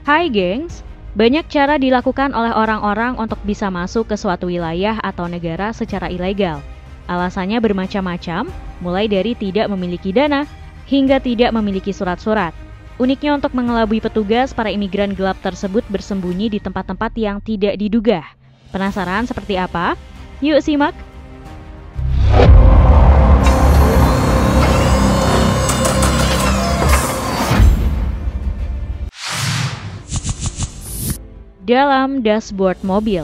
Hai gengs, banyak cara dilakukan oleh orang-orang untuk bisa masuk ke suatu wilayah atau negara secara ilegal. Alasannya bermacam-macam, mulai dari tidak memiliki dana, hingga tidak memiliki surat-surat. Uniknya untuk mengelabui petugas, para imigran gelap tersebut bersembunyi di tempat-tempat yang tidak diduga. Penasaran seperti apa? Yuk simak! Dalam dashboard mobil.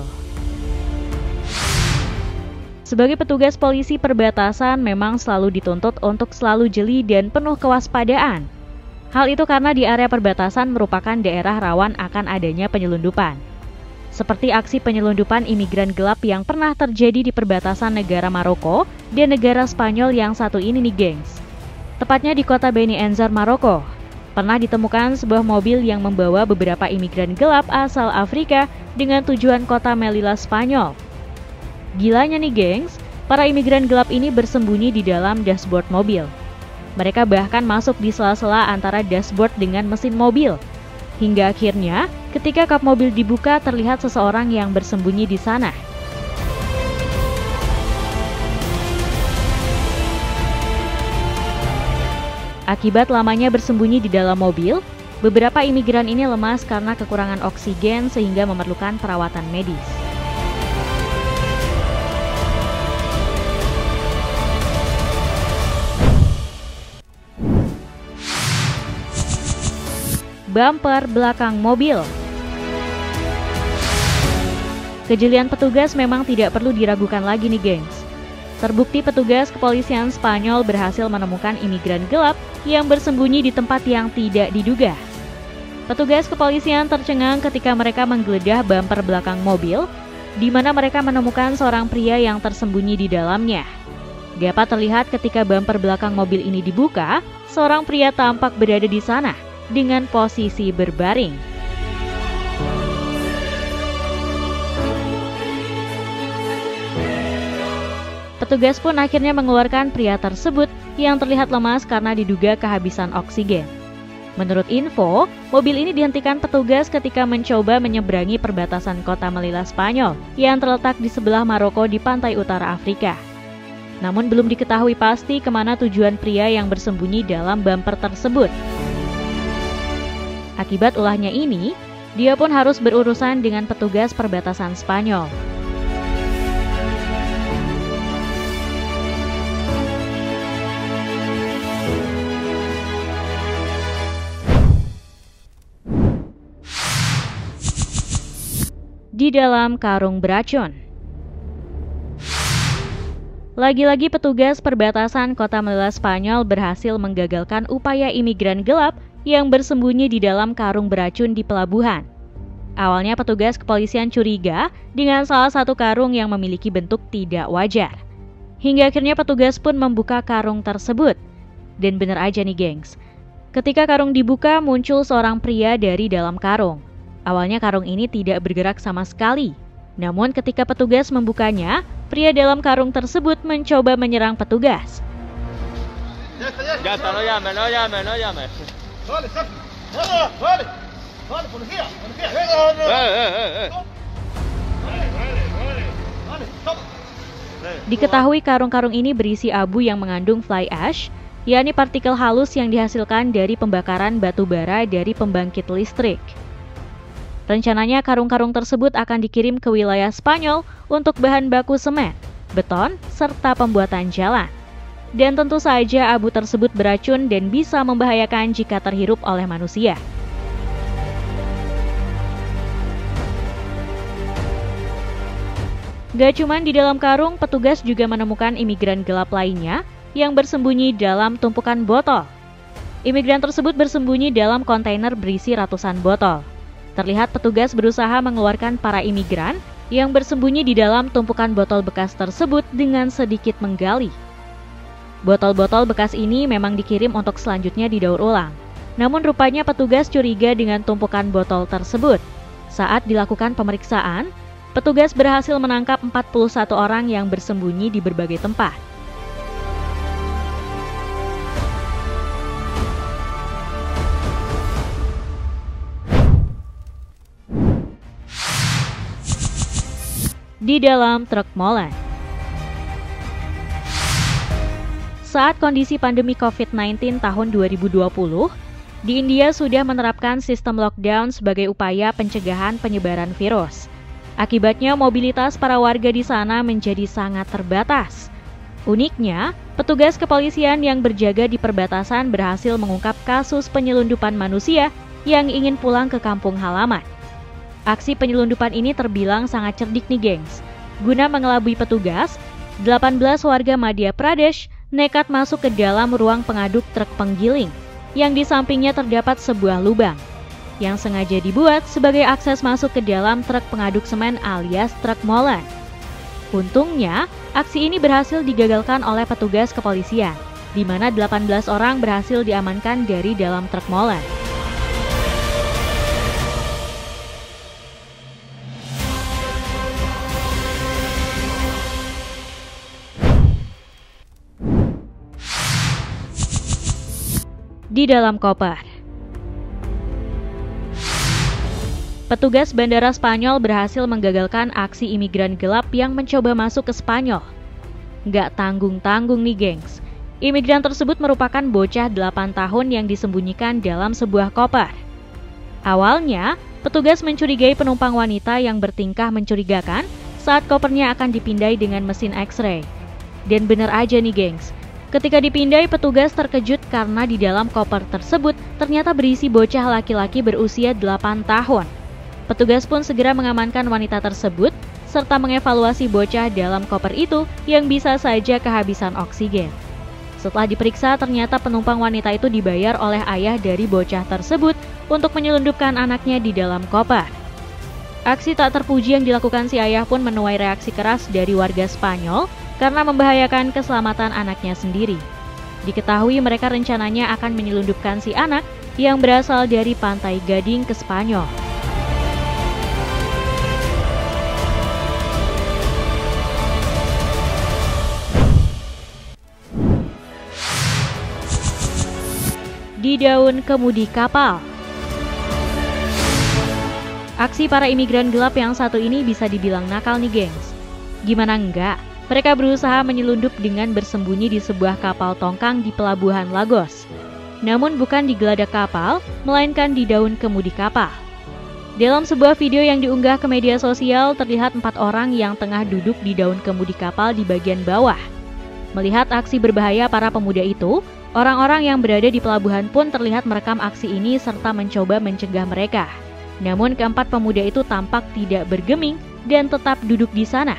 Sebagai petugas polisi perbatasan memang selalu dituntut untuk selalu jeli dan penuh kewaspadaan. Hal itu karena di area perbatasan merupakan daerah rawan akan adanya penyelundupan. Seperti aksi penyelundupan imigran gelap yang pernah terjadi di perbatasan negara Maroko dan negara Spanyol yang satu ini nih gengs. Tepatnya di kota Beni Enzar, Maroko. Pernah ditemukan sebuah mobil yang membawa beberapa imigran gelap asal Afrika dengan tujuan kota Melilla, Spanyol. Gilanya nih gengs, para imigran gelap ini bersembunyi di dalam dashboard mobil. Mereka bahkan masuk di sela-sela antara dashboard dengan mesin mobil. Hingga akhirnya, ketika kap mobil dibuka terlihat seseorang yang bersembunyi di sana. Akibat lamanya bersembunyi di dalam mobil, beberapa imigran ini lemas karena kekurangan oksigen sehingga memerlukan perawatan medis. Bumper belakang mobil. Kejelian petugas memang tidak perlu diragukan lagi nih gengs. Terbukti petugas kepolisian Spanyol berhasil menemukan imigran gelap yang bersembunyi di tempat yang tidak diduga. Petugas kepolisian tercengang ketika mereka menggeledah bumper belakang mobil, di mana mereka menemukan seorang pria yang tersembunyi di dalamnya. Dapat terlihat ketika bumper belakang mobil ini dibuka, seorang pria tampak berada di sana dengan posisi berbaring. Petugas pun akhirnya mengeluarkan pria tersebut yang terlihat lemas karena diduga kehabisan oksigen. Menurut info, mobil ini dihentikan petugas ketika mencoba menyeberangi perbatasan kota Melilla, Spanyol yang terletak di sebelah Maroko di pantai utara Afrika. Namun belum diketahui pasti kemana tujuan pria yang bersembunyi dalam bumper tersebut. Akibat ulahnya ini, dia pun harus berurusan dengan petugas perbatasan Spanyol. Di dalam karung beracun. Lagi-lagi petugas perbatasan kota Melilla, Spanyol berhasil menggagalkan upaya imigran gelap yang bersembunyi di dalam karung beracun di pelabuhan. Awalnya petugas kepolisian curiga dengan salah satu karung yang memiliki bentuk tidak wajar. Hingga akhirnya petugas pun membuka karung tersebut. Dan benar aja nih gengs, ketika karung dibuka muncul seorang pria dari dalam karung. Awalnya karung ini tidak bergerak sama sekali. Namun ketika petugas membukanya, pria dalam karung tersebut mencoba menyerang petugas. Diketahui karung-karung ini berisi abu yang mengandung fly ash, yakni partikel halus yang dihasilkan dari pembakaran batu bara dari pembangkit listrik. Rencananya karung-karung tersebut akan dikirim ke wilayah Spanyol untuk bahan baku semen, beton, serta pembuatan jalan. Dan tentu saja abu tersebut beracun dan bisa membahayakan jika terhirup oleh manusia. Gak cuman di dalam karung, petugas juga menemukan imigran gelap lainnya yang bersembunyi dalam tumpukan botol. Imigran tersebut bersembunyi dalam kontainer berisi ratusan botol. Terlihat petugas berusaha mengeluarkan para imigran yang bersembunyi di dalam tumpukan botol bekas tersebut dengan sedikit menggali. Botol-botol bekas ini memang dikirim untuk selanjutnya didaur ulang. Namun rupanya petugas curiga dengan tumpukan botol tersebut. Saat dilakukan pemeriksaan, petugas berhasil menangkap 41 orang yang bersembunyi di berbagai tempat. di dalam truk molen. Saat kondisi pandemi COVID-19 tahun 2020, di India sudah menerapkan sistem lockdown sebagai upaya pencegahan penyebaran virus. Akibatnya mobilitas para warga di sana menjadi sangat terbatas. Uniknya, petugas kepolisian yang berjaga di perbatasan berhasil mengungkap kasus penyelundupan manusia yang ingin pulang ke kampung halaman. Aksi penyelundupan ini terbilang sangat cerdik nih gengs. Guna mengelabui petugas, 18 warga Madhya Pradesh nekat masuk ke dalam ruang pengaduk truk penggiling yang di sampingnya terdapat sebuah lubang yang sengaja dibuat sebagai akses masuk ke dalam truk pengaduk semen alias truk molen. Untungnya, aksi ini berhasil digagalkan oleh petugas kepolisian, di mana 18 orang berhasil diamankan dari dalam truk molen. Di dalam koper. Petugas bandara Spanyol berhasil menggagalkan aksi imigran gelap yang mencoba masuk ke Spanyol. Nggak tanggung-tanggung nih gengs. Imigran tersebut merupakan bocah 8 tahun yang disembunyikan dalam sebuah koper. Awalnya, petugas mencurigai penumpang wanita yang bertingkah mencurigakan saat kopernya akan dipindai dengan mesin X-ray. Dan bener aja nih gengs. Ketika dipindai, petugas terkejut karena di dalam koper tersebut ternyata berisi bocah laki-laki berusia 8 tahun. Petugas pun segera mengamankan wanita tersebut, serta mengevaluasi bocah dalam koper itu yang bisa saja kehabisan oksigen. Setelah diperiksa, ternyata penumpang wanita itu dibayar oleh ayah dari bocah tersebut untuk menyelundupkan anaknya di dalam koper. Aksi tak terpuji yang dilakukan si ayah pun menuai reaksi keras dari warga Spanyol karena membahayakan keselamatan anaknya sendiri. Diketahui mereka rencananya akan menyelundupkan si anak yang berasal dari Pantai Gading ke Spanyol. Di daun kemudi kapal. Aksi para imigran gelap yang satu ini bisa dibilang nakal nih gengs. Gimana enggak? Mereka berusaha menyelundup dengan bersembunyi di sebuah kapal tongkang di pelabuhan Lagos. Namun bukan di geladak kapal, melainkan di daun kemudi kapal. Dalam sebuah video yang diunggah ke media sosial, terlihat 4 orang yang tengah duduk di daun kemudi kapal di bagian bawah. Melihat aksi berbahaya para pemuda itu, orang-orang yang berada di pelabuhan pun terlihat merekam aksi ini serta mencoba mencegah mereka. Namun keempat pemuda itu tampak tidak bergeming dan tetap duduk di sana.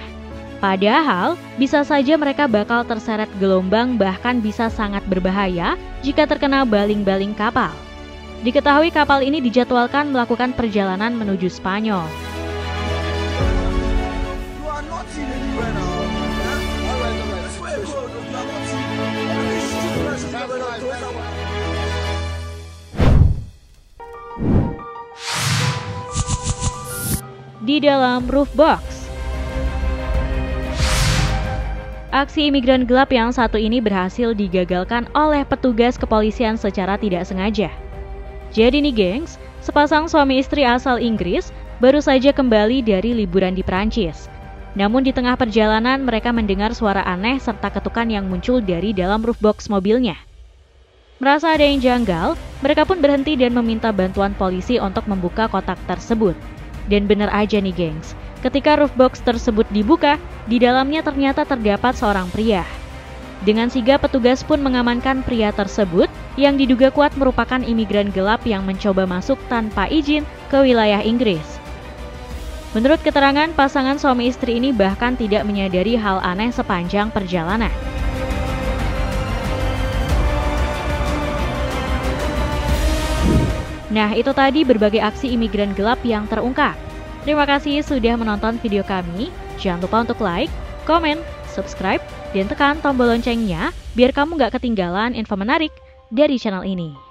Padahal, bisa saja mereka bakal terseret gelombang bahkan bisa sangat berbahaya jika terkena baling-baling kapal. Diketahui kapal ini dijadwalkan melakukan perjalanan menuju Spanyol. Di dalam roof box. Aksi imigran gelap yang satu ini berhasil digagalkan oleh petugas kepolisian secara tidak sengaja. Jadi nih gengs, sepasang suami istri asal Inggris baru saja kembali dari liburan di Prancis. Namun di tengah perjalanan mereka mendengar suara aneh serta ketukan yang muncul dari dalam roof box mobilnya. Merasa ada yang janggal, mereka pun berhenti dan meminta bantuan polisi untuk membuka kotak tersebut. Dan benar aja nih gengs, ketika roof box tersebut dibuka, di dalamnya ternyata terdapat seorang pria. Dengan sigap petugas pun mengamankan pria tersebut yang diduga kuat merupakan imigran gelap yang mencoba masuk tanpa izin ke wilayah Inggris. Menurut keterangan, pasangan suami istri ini bahkan tidak menyadari hal aneh sepanjang perjalanan. Nah, itu tadi berbagai aksi imigran gelap yang terungkap. Terima kasih sudah menonton video kami. Jangan lupa untuk like, komen, subscribe, dan tekan tombol loncengnya biar kamu nggak ketinggalan info menarik dari channel ini.